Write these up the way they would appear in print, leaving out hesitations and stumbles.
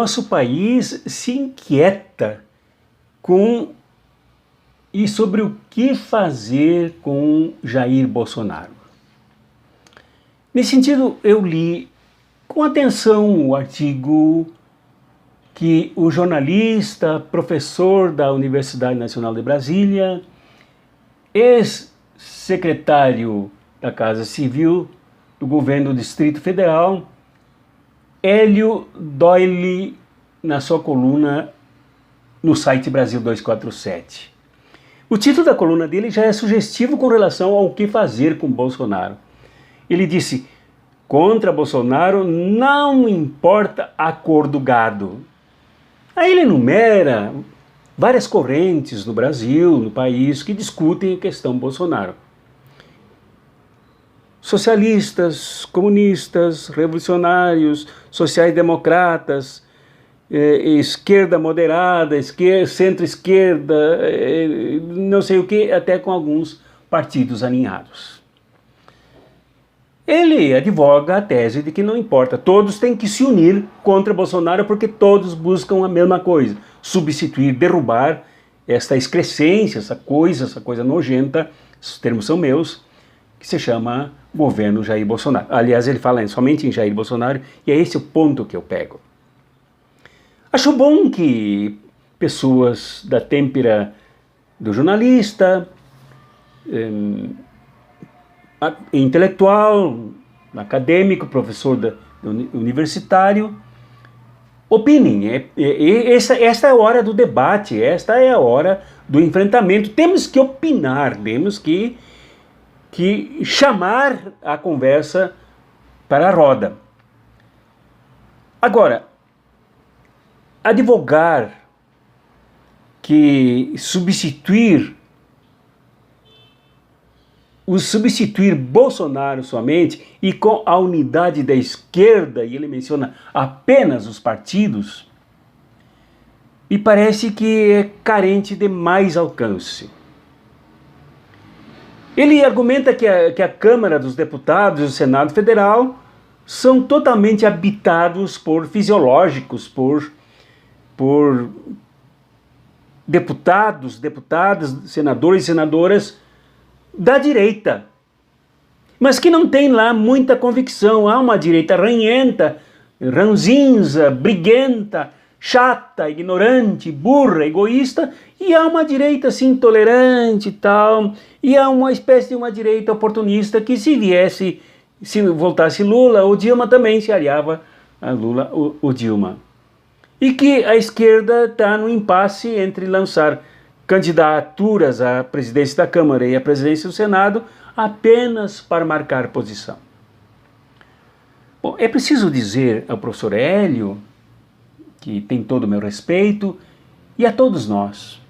nosso país se inquieta sobre o que fazer com Jair Bolsonaro. Nesse sentido, eu li com atenção o artigo que o jornalista, professor da Universidade Nacional de Brasília, ex-secretário da Casa Civil do governo do Distrito Federal, Hélio Doyle, na sua coluna no site Brasil 247. O título da coluna dele já é sugestivo com relação ao que fazer com Bolsonaro. Ele disse: contra Bolsonaro não importa a cor do gado. Aí ele enumera várias correntes no Brasil, no país, que discutem a questão Bolsonaro. Socialistas, comunistas, revolucionários, sociais-democratas, esquerda moderada, centro-esquerda, não sei o que, até com alguns partidos alinhados. Ele advoga a tese de que não importa, todos têm que se unir contra Bolsonaro porque todos buscam a mesma coisa, substituir, derrubar esta excrescência, essa coisa nojenta, esses termos são meus, que se chama governo Jair Bolsonaro. Aliás, ele fala somente em Jair Bolsonaro e é esse o ponto que eu pego. Acho bom que pessoas da têmpera do jornalista, intelectual, acadêmico, professor universitário, opinem. Esta é a hora do debate, esta é a hora do enfrentamento. Temos que opinar, temos que chamar a conversa para a roda. Agora, advogar que substituir Bolsonaro somente e com a unidade da esquerda, e ele menciona apenas os partidos, me parece que é carente de mais alcance. Ele argumenta que a Câmara dos Deputados e o Senado Federal são totalmente habitados por fisiológicos, por deputados, deputadas, senadores e senadoras da direita, mas que não tem lá muita convicção. Há uma direita ranhenta, ranzinza, briguenta, chata, ignorante, burra, egoísta, e há uma direita assim tolerante e tal, e há uma espécie de uma direita oportunista que se voltasse Lula, o Dilma também se aliava a Lula, o Dilma. E que a esquerda está no impasse entre lançar candidaturas à presidência da Câmara e à presidência do Senado apenas para marcar posição. Bom, é preciso dizer ao professor Hélio, que tem todo o meu respeito, e a todos nós,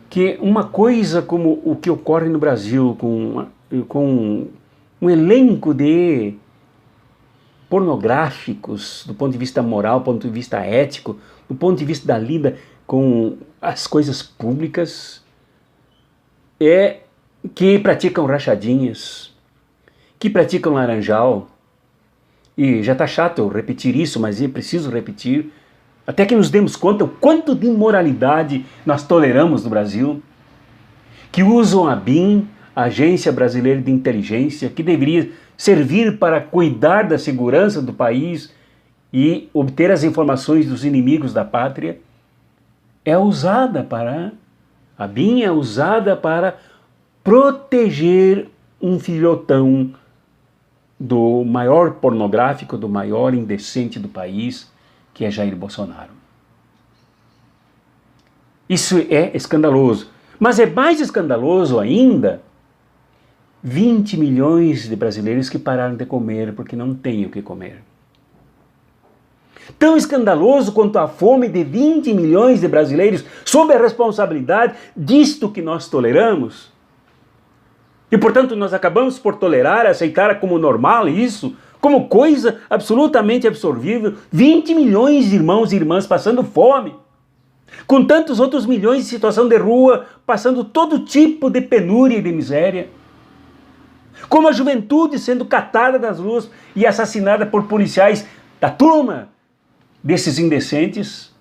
que uma coisa como o que ocorre no Brasil com um elenco de pornográficos, do ponto de vista moral, do ponto de vista ético, do ponto de vista da lida com as coisas públicas, é que praticam rachadinhas, que praticam laranjal, e já está chato eu repetir isso, mas é preciso repetir, até que nos demos conta o quanto de imoralidade nós toleramos no Brasil, que usam a BIM, a Agência Brasileira de Inteligência, que deveria servir para cuidar da segurança do país e obter as informações dos inimigos da pátria, a BIM é usada para proteger um filhotão do maior pornográfico, do maior indecente do país, que é Jair Bolsonaro. Isso é escandaloso. Mas é mais escandaloso ainda 20 milhões de brasileiros que pararam de comer porque não têm o que comer. Tão escandaloso quanto a fome de 20 milhões de brasileiros sob a responsabilidade disto que nós toleramos. E, portanto, nós acabamos por tolerar, aceitar como normal isso, como coisa absolutamente absorvível, 20 milhões de irmãos e irmãs passando fome, com tantos outros milhões em situação de rua, passando todo tipo de penúria e de miséria. Como a juventude sendo catada das ruas e assassinada por policiais da turma desses indecentes,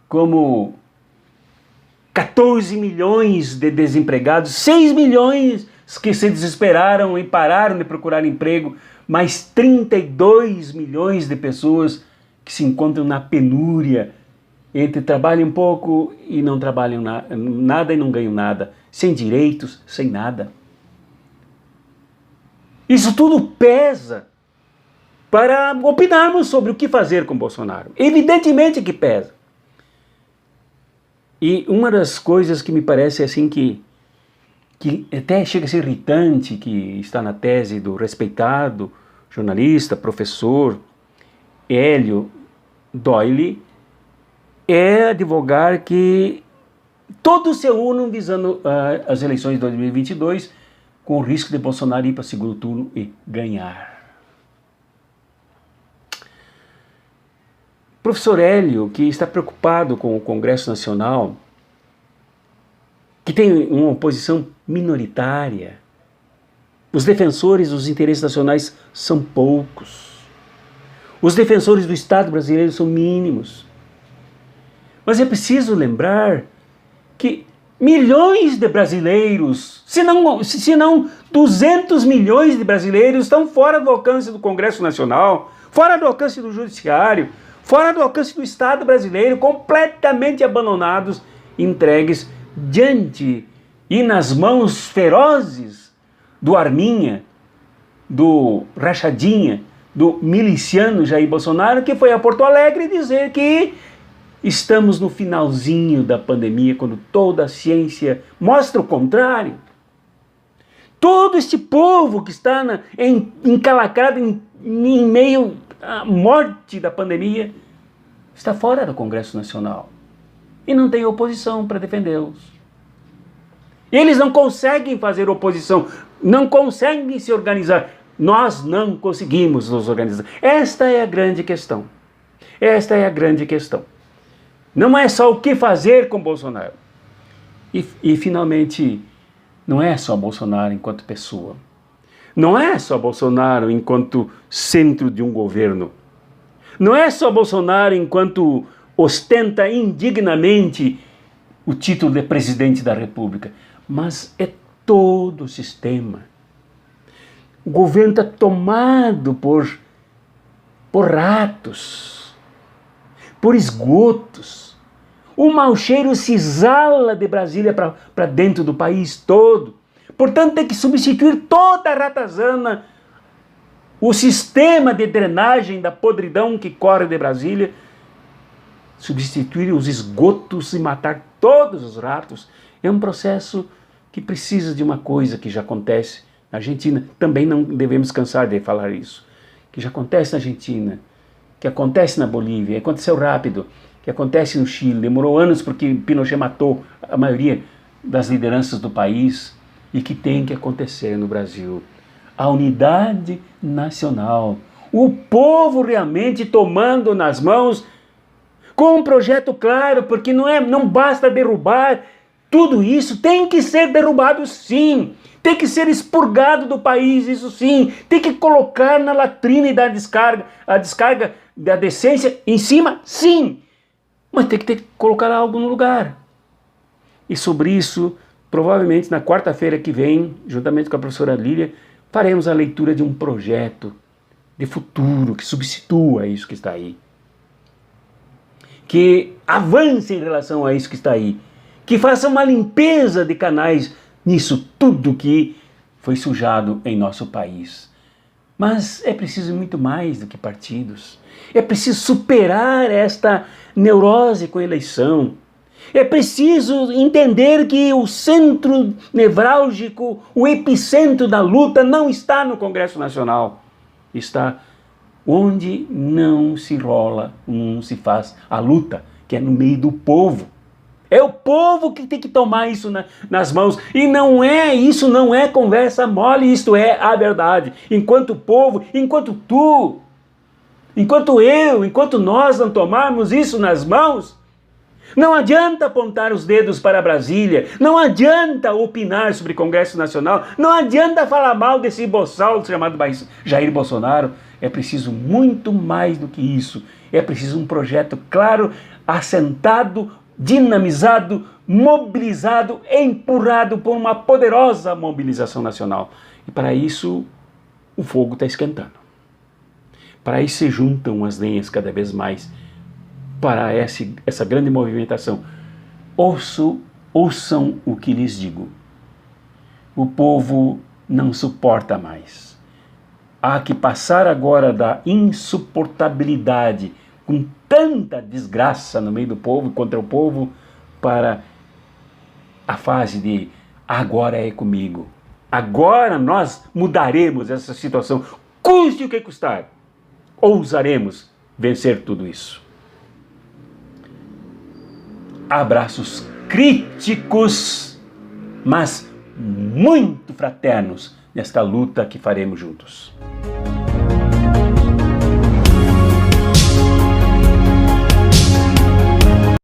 como 14 milhões de desempregados, 6 milhões que se desesperaram e pararam de procurar emprego, mais 32 milhões de pessoas que se encontram na penúria, entre trabalham um pouco e não trabalham nada e não ganham nada, sem direitos, sem nada. Isso tudo pesa para opinarmos sobre o que fazer com Bolsonaro. Evidentemente que pesa. E uma das coisas que me parece assim que até chega a ser irritante, que está na tese do respeitado jornalista, professor Hélio Doyle, é advogar que todos se unam visando as eleições de 2022 com o risco de Bolsonaro ir para o segundo turno e ganhar. Professor Hélio, que está preocupado com o Congresso Nacional, que tem uma oposição minoritária, os defensores dos interesses nacionais são poucos, os defensores do Estado brasileiro são mínimos. Mas é preciso lembrar que milhões de brasileiros, se não 200 milhões de brasileiros estão fora do alcance do Congresso Nacional, fora do alcance do Judiciário, fora do alcance do Estado brasileiro, completamente abandonados, entregues diante e nas mãos ferozes do Arminha, do Rachadinha, do miliciano Jair Bolsonaro, que foi a Porto Alegre dizer que estamos no finalzinho da pandemia, quando toda a ciência mostra o contrário. Todo este povo que está encalacrado em meio à morte da pandemia está fora do Congresso Nacional e não tem oposição para defendê-los. Eles não conseguem fazer oposição, não conseguem se organizar. Nós não conseguimos nos organizar. Esta é a grande questão. Esta é a grande questão. Não é só o que fazer com Bolsonaro. E finalmente, não é só Bolsonaro enquanto pessoa. Não é só Bolsonaro enquanto centro de um governo. Não é só Bolsonaro enquanto ostenta indignamente o título de presidente da República. Mas é todo o sistema. O governo está tomado por ratos, por esgotos. O mau cheiro se exala de Brasília para dentro do país todo. Portanto, tem que substituir toda a ratazana, o sistema de drenagem da podridão que corre de Brasília, substituir os esgotos e matar todos os ratos. É um processo que precisa de uma coisa que já acontece na Argentina. Também não devemos cansar de falar isso. Que já acontece na Argentina, que acontece na Bolívia, aconteceu rápido, que acontece no Chile, demorou anos porque Pinochet matou a maioria das lideranças do país, e que tem que acontecer no Brasil. A unidade nacional, o povo realmente tomando nas mãos, com um projeto claro, porque não basta derrubar, tudo isso tem que ser derrubado sim, tem que ser expurgado do país, isso sim, tem que colocar na latrina e dar a descarga da decência em cima, sim, mas tem que colocar algo no lugar. E sobre isso, provavelmente na quarta-feira que vem, juntamente com a professora Lília, faremos a leitura de um projeto de futuro que substitua isso que está aí, que avance em relação a isso que está aí, que faça uma limpeza de canais nisso tudo que foi sujado em nosso país. Mas é preciso muito mais do que partidos. É preciso superar esta neurose com a eleição. É preciso entender que o centro nevrálgico, o epicentro da luta não está no Congresso Nacional. Está onde não se rola, não se faz a luta, que é no meio do povo. É o povo que tem que tomar isso nas mãos. E isso não é conversa mole, isto é a verdade. Enquanto povo, enquanto tu, enquanto eu, enquanto nós não tomarmos isso nas mãos, não adianta apontar os dedos para Brasília, não adianta opinar sobre o Congresso Nacional, não adianta falar mal desse boçal chamado Jair Bolsonaro, É preciso muito mais do que isso. É preciso um projeto claro, assentado, dinamizado, mobilizado, empurrado por uma poderosa mobilização nacional. E para isso, o fogo está esquentando. Para isso se juntam as lenhas cada vez mais para essa grande movimentação. Ouçam o que lhes digo. O povo não suporta mais. Há que passar agora da insuportabilidade, com tanta desgraça no meio do povo, contra o povo, para a fase de agora é comigo. Agora nós mudaremos essa situação, custe o que custar. Ousaremos vencer tudo isso. Abraços críticos, mas muito fraternos nesta luta que faremos juntos.